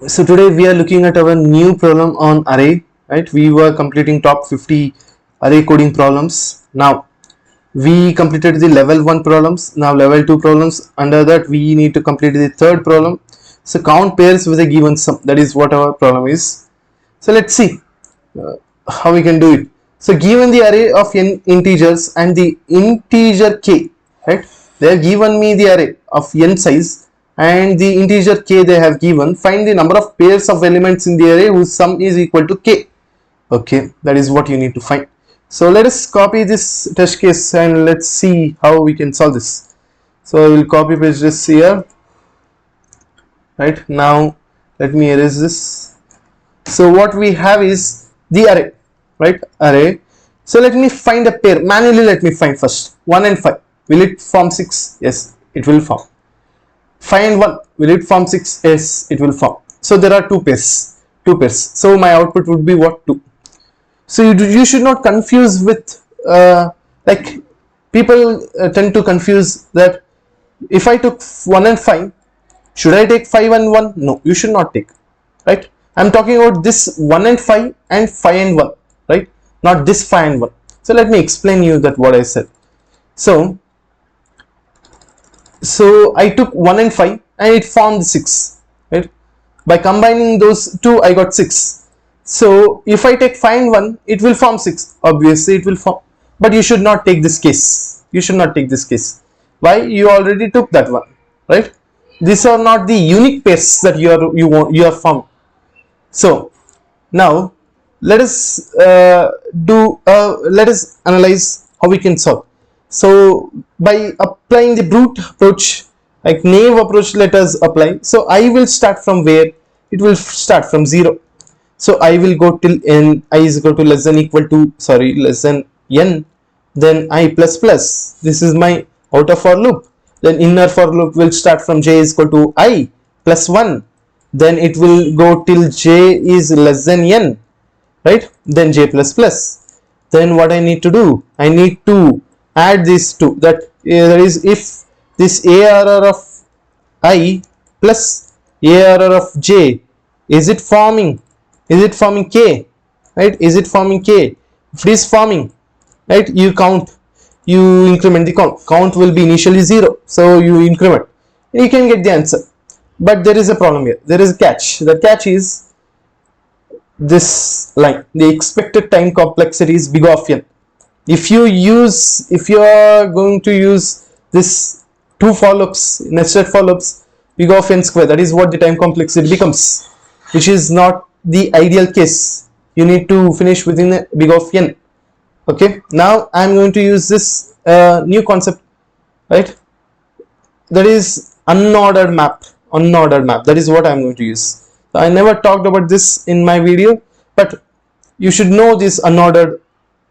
So today we are looking at our new problem on array, right? We were completing top 50 array coding problems. Now we completed the level 1 problems. Now level 2 problems. Under that we need to complete the third problem. So count pairs with a given sum. That is what our problem is. So let's see how we can do it. So given the array of n integers and the integer k, right? They have given me the array of n size and the integer k they have given. Find the number of pairs of elements in the array whose sum is equal to k. Okay, that is what you need to find. So let us copy this test case and let's see how we can solve this. So I will copy paste this here. Right now, let me erase this. So what we have is the array, right? Array. So let me find a pair manually. Let me find first 1 and 5. Will it form 6? Yes, it will form. 5 and 1. Will it form 6? Yes, it will form. So there are two pairs. So my output would be what? 2. So you should not confuse with like people tend to confuse that if I took 1 and 5, should I take 5 and 1? No, you should not take, right? I'm talking about this 1 and 5 and 5 and 1, right? Not this 5 and 1. So let me explain you that what I said. So I took 1 and 5 and it formed 6, right? By combining those two I got 6. So if I take 5 and 1, it will form 6. Obviously it will form, but you should not take this case. You should not take this case. Why? You already took that one, right? These are not the unique pairs that you are found. So now let us let us analyze how we can solve. So by applying the brute approach, like naive approach, let us apply. So I will start from where? It will start from 0. So I will go till n, I is equal to less than n, then I plus plus. This is my outer for loop. Then inner for loop will start from j is equal to I plus 1. Then it will go till j is less than n, right? Then j plus plus. Then what I need to do? I need to add these two. That is, if this ARR of I plus ARR of j, is it forming k, right? Is it forming k? If it is forming, right, you count, you increment the count will be initially 0, so you increment, you can get the answer. But there is a problem here, there is a catch. The catch is this line, the expected time complexity is big of n. If you are going to use this two for loops, nested for loops, big of n square, that is what the time complexity becomes, which is not the ideal case. You need to finish within a big of n. Okay, now I am going to use this new concept, right? That is unordered map. That is what I am going to use. I never talked about this in my video, but you should know this unordered,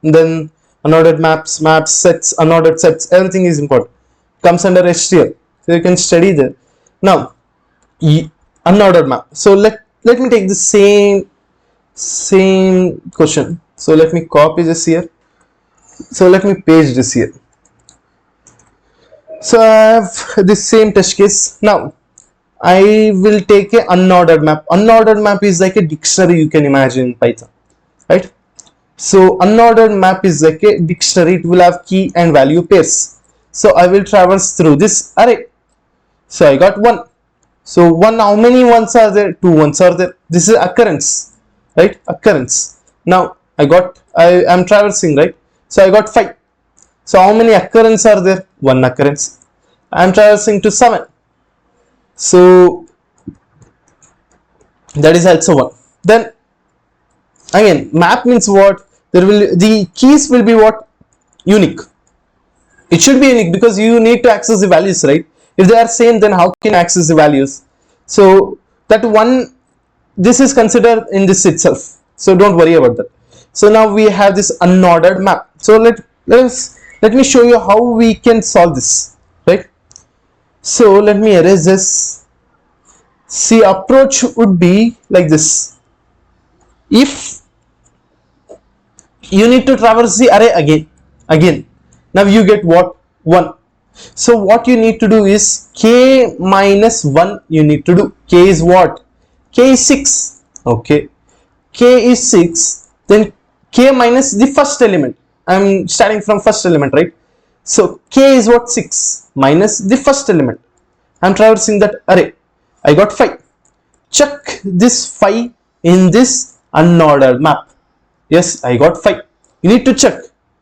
then unordered maps, sets, unordered sets, everything is important. Comes under HTL, so you can study there. Now unordered map. So let me take the same question. So let me copy this here. So let me paste this here. So I have this same test case. Now I will take a unordered map. Unordered map is like a dictionary, you can imagine, in Python, right? So unordered map is like a dictionary. It will have key and value pairs. So I will traverse through this array. So I got 1. So 1, how many ones are there? 2 ones are there. This is occurrence, right? Occurrence. Now I am traversing, right? So I got 5. So how many occurrences are there? 1 occurrence. I am traversing to 7. So that is also 1. Then again, map means what? The keys will be what? Unique. It should be unique because you need to access the values, right? If they are same, then how can you access the values? So that one, this is considered in this itself. So don't worry about that. So now we have this unordered map. So let me show you how we can solve this, right? So let me erase this. See, approach would be like this. If you need to traverse the array again, now you get what? 1. So what you need to do is k minus 1 you need to do. K is what? K is 6. Okay, K is 6. Then K minus the first element. I'm starting from first element, right? So K is what? 6 minus the first element. I'm traversing that array. I got 5. Check this 5 in this unordered map. Yes, I got 5. You need to check.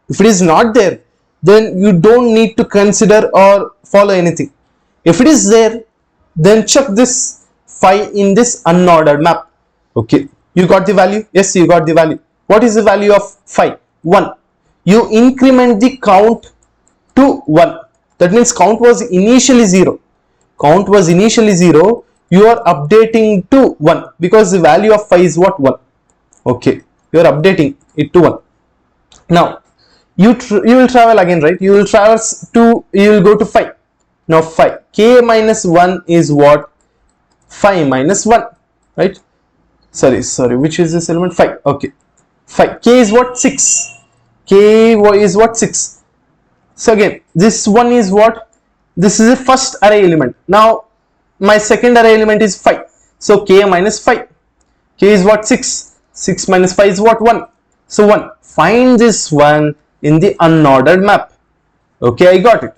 If it is not there, then you don't need to consider or follow anything. If it is there, then check this 5 in this unordered map. Okay, you got the value? Yes, you got the value. What is the value of 5? 1. You increment the count to 1. That means count was initially 0. Count was initially 0. You are updating to 1 because the value of 5 is what? 1. Okay, you are updating it to 1. Now you will travel again, right? You will traverse to, you will go to 5. Now 5, K minus 1 is what? 5 minus 1, right? Sorry, which is this element? 5. Okay, 5. K is what? 6. K is what? 6. So again, this one is what? This is the first array element. Now my second array element is 5. So K minus 5. K is what? 6. 6 minus 5 is what? 1. So 1. Find this one in the unordered map. Okay, I got it.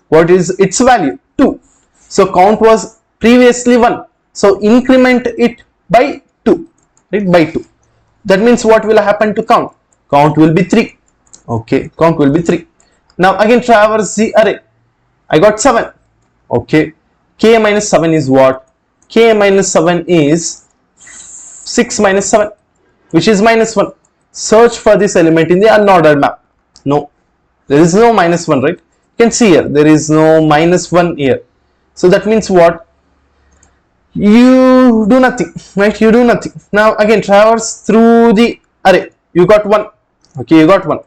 What is its value? 2. So count was previously 1. So increment it by 2. Right? By 2. That means what will happen to count? Count will be 3. Okay, count will be 3. Now again traverse the array. I got 7. Okay, K minus 7 is what? K minus 7 is 6 minus 7, which is minus 1. Search for this element in the unordered map. No, there is no minus 1, right? You can see here, there is no minus 1 here. So that means what? You do nothing, right? You do nothing. Now again traverse through the array. You got 1. Okay, you got 1.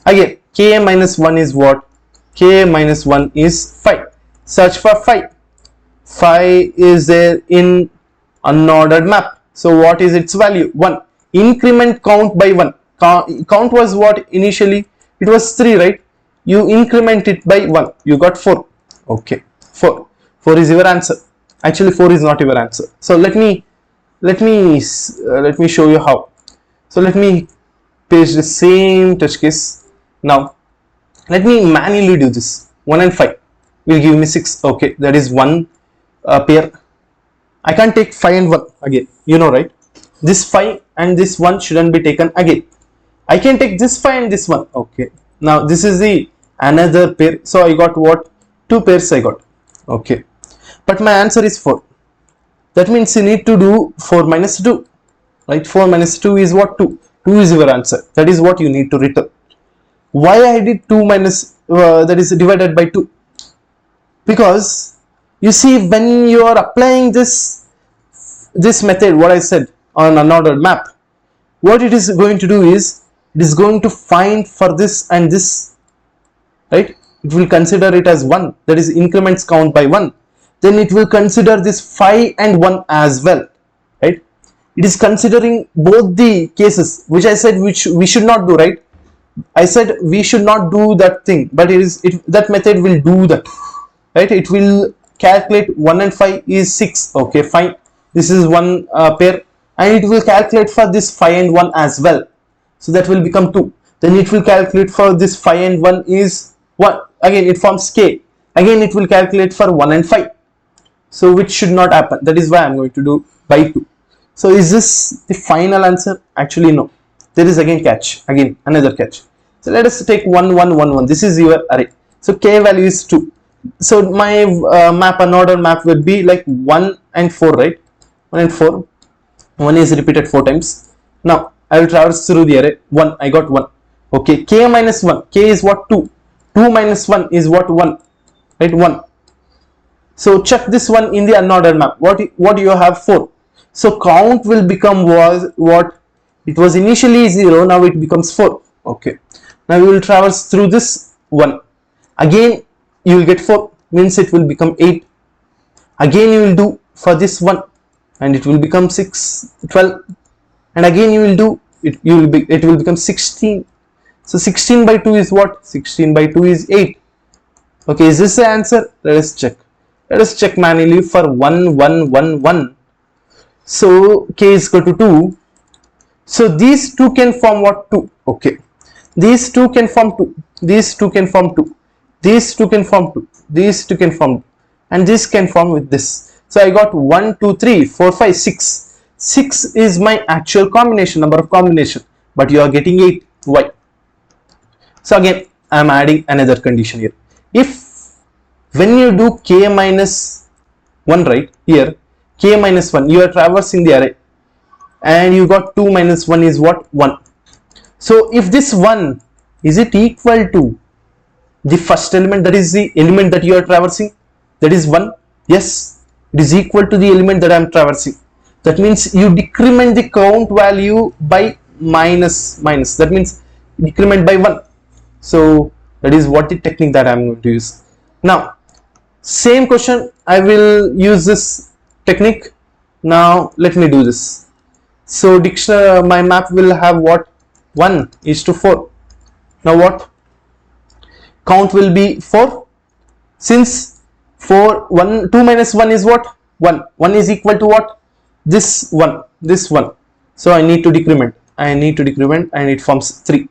Again, K minus 1 is what? K minus 1 is 5. Search for 5. 5 is there in unordered map. So what is its value? 1. Increment count by 1. Count was what initially? It was 3, right? You increment it by 1. You got 4. Okay, 4. 4 is your answer. Actually 4 is not your answer. So let me show you how. So let me paste the same test case. Now let me manually do this. 1 and 5 will give me 6. Okay, that is one pair. I can't take 5 and 1 again, you know, right? This 5 and this 1 shouldn't be taken again. I can take this 5 and this 1. Okay, now this is the another pair. So I got what? 2 pairs I got. Okay, but my answer is 4. That means you need to do 4 minus 2, right? 4 minus 2 is what? 2. 2 is your answer. That is what you need to return. Why I did 2 minus that is divided by 2? Because you see, when you are applying this method, what I said on unordered map, what it is going to do is it is going to find for this and this, right? It will consider it as 1, that is increments count by 1. Then it will consider this 5 and 1 as well, right? It is considering both the cases, which I said which we should not do, right? I said we should not do that thing, but that method will do that, right? It will calculate 1 and 5 is 6. Okay, fine. This is one pair, and it will calculate for this 5 and 1 as well. So that will become 2. Then it will calculate for this 5 and 1 is 1. Again, it forms K. Again, it will calculate for 1 and 5. So which should not happen. That is why I'm going to do by 2. So is this the final answer? Actually, no. There is again catch. Again, another catch. So let us take 1, 1, 1, 1. This is your array. So K value is 2. So my map, unordered map would be like 1 and 4, right? 1 and 4. 1 is repeated 4 times. Now I will traverse through the array. 1, I got 1. Okay, K minus 1. K is what? 2. 2 minus 1 is what? 1. Right? 1. So check this one in the unordered map. What you have? 4. So count will become was what? It was initially 0. Now it becomes 4. Okay. Now we will traverse through this 1. Again you will get 4. Means it will become 8. Again you will do for this 1. And it will become 6, 12. And again you will do it. It will become 16. So 16 by 2 is what? 16 by 2 is 8. Okay, is this the answer? Let us check. Let us check manually for 1, 1, 1, 1. So k is equal to 2. So these two can form what? 2. Okay. These two can form 2. These two can form 2. These two can form 2. These two can form 2. And this can form with this. So I got 1, 2, 3, 4, 5, 6. 6 is my actual combination, number of combination. But you are getting 8. Why? So again, I am adding another condition here. If when you do k minus 1, right, here, k minus 1, you are traversing the array. And you got 2 minus 1 is what? 1. So if this 1, is it equal to the first element, that is the element that you are traversing, that is 1? Yes, it is equal to the element that I am traversing. That means you decrement the count value by minus. That means decrement by 1. So that is what the technique that I am going to use. Now same question, I will use this technique. Now let me do this. So dictionary, my map will have what? 1 is to 4. Now what? Count will be 4. Since 4, 1, 2 minus 1 is what? 1. 1 is equal to what? This 1. This 1. So I need to decrement. And it forms 3.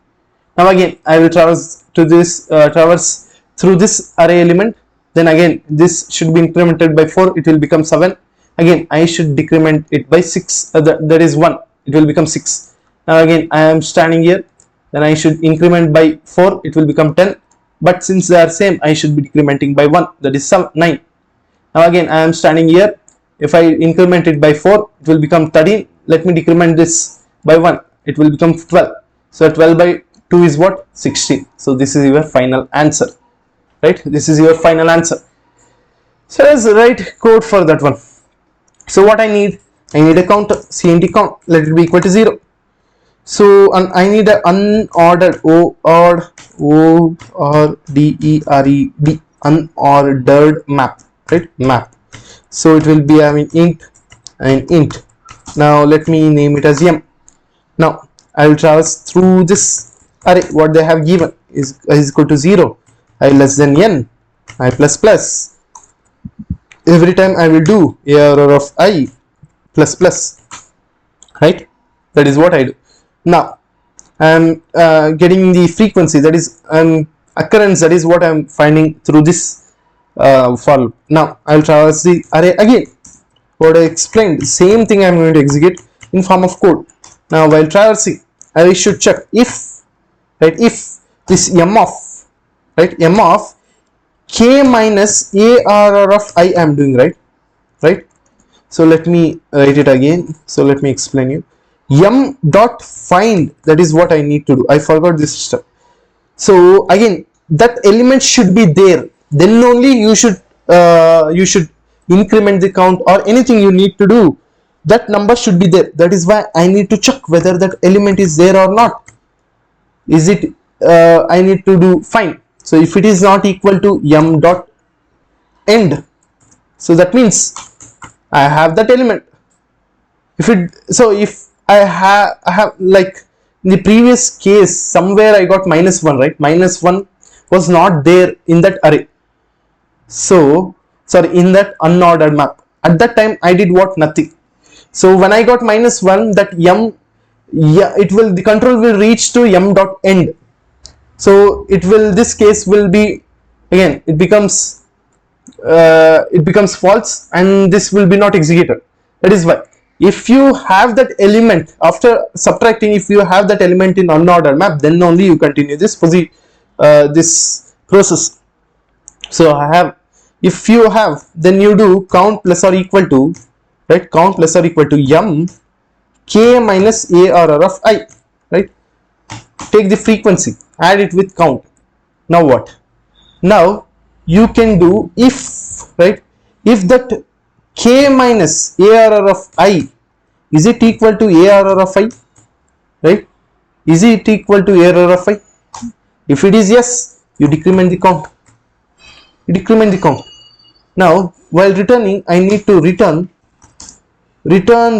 Now again, I will traverse to this, traverse through this array element. Then again, this should be incremented by 4. It will become 7. Again, I should decrement it by 6. That is 1. It will become 6. Now again, I am standing here. Then I should increment by 4. It will become 10. But since they are same, I should be decrementing by 1. That is 9. Now again, I am standing here. If I increment it by 4, it will become 13. Let me decrement this by 1. It will become 12. So 12 by 2 is what? 16. So this is your final answer. Right? This is your final answer. So let's write code for that one. So what I need a counter, cnt count, let it be equal to 0. So I need an unordered, O-R-D-E-R-E-D, unordered map, right? Map. So it will be having int and int. Now let me name it as m. Now I will traverse through this array. What they have given is equal to 0, I less than n, I plus plus. Every time I will do error of I plus plus, right? That is what I do. Now I am getting the frequency, that is occurrence, that is what I am finding through this for loop. Now I will traverse the array again. What I explained, same thing I am going to execute in form of code. Now while traversing, I should check if, right, if this m of, right, m of k minus arr of I am doing, right? So let me write it again. So let me explain you. M dot find, that is what I need to do. I forgot this step. So again, that element should be there. Then only you should increment the count or anything you need to do. That number should be there. That is why I need to check whether that element is there or not. Is it? I need to do find. So if it is not equal to m dot end, so that means I have that element. If I have like in the previous case, somewhere I got minus 1, right? Minus 1 was not there in that array. So sorry, in that unordered map. At that time I did what? Nothing. So when I got minus 1, that m, the control will reach to m dot end. So it will, this case will be, again it becomes false, and this will be not executed. That is why, if you have that element after subtracting, if you have that element in unordered map, then only you continue this this process. So I have, if you have, then you do count plus or equal to, right, count plus or equal to m k minus arr of I, right? Take the frequency, add it with count. Now what? Now you can do if, right, if that k minus arr of I, is it equal to arr of I, right? Is it equal to arr of I? If it is yes, you decrement the count. Now while returning, I need to return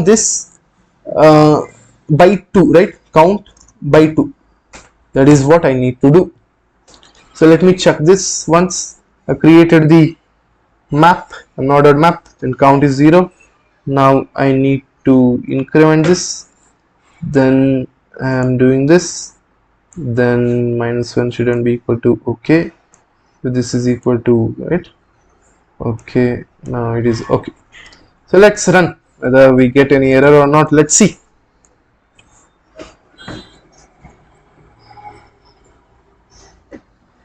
this by 2, right? Count by 2. That is what I need to do. So let me check this once. I created the map, an ordered map, then count is 0. Now I need to increment this, then I am doing this, then -1 shouldn't be equal to okay, so this is equal to, right? Okay, now it is okay. So let's run whether we get any error or not. Let's see.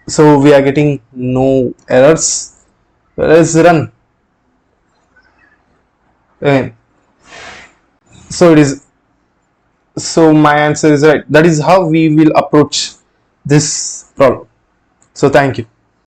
So we are getting no errors. Let's run again. So it is, so my answer is right. That is how we will approach this problem. So thank you.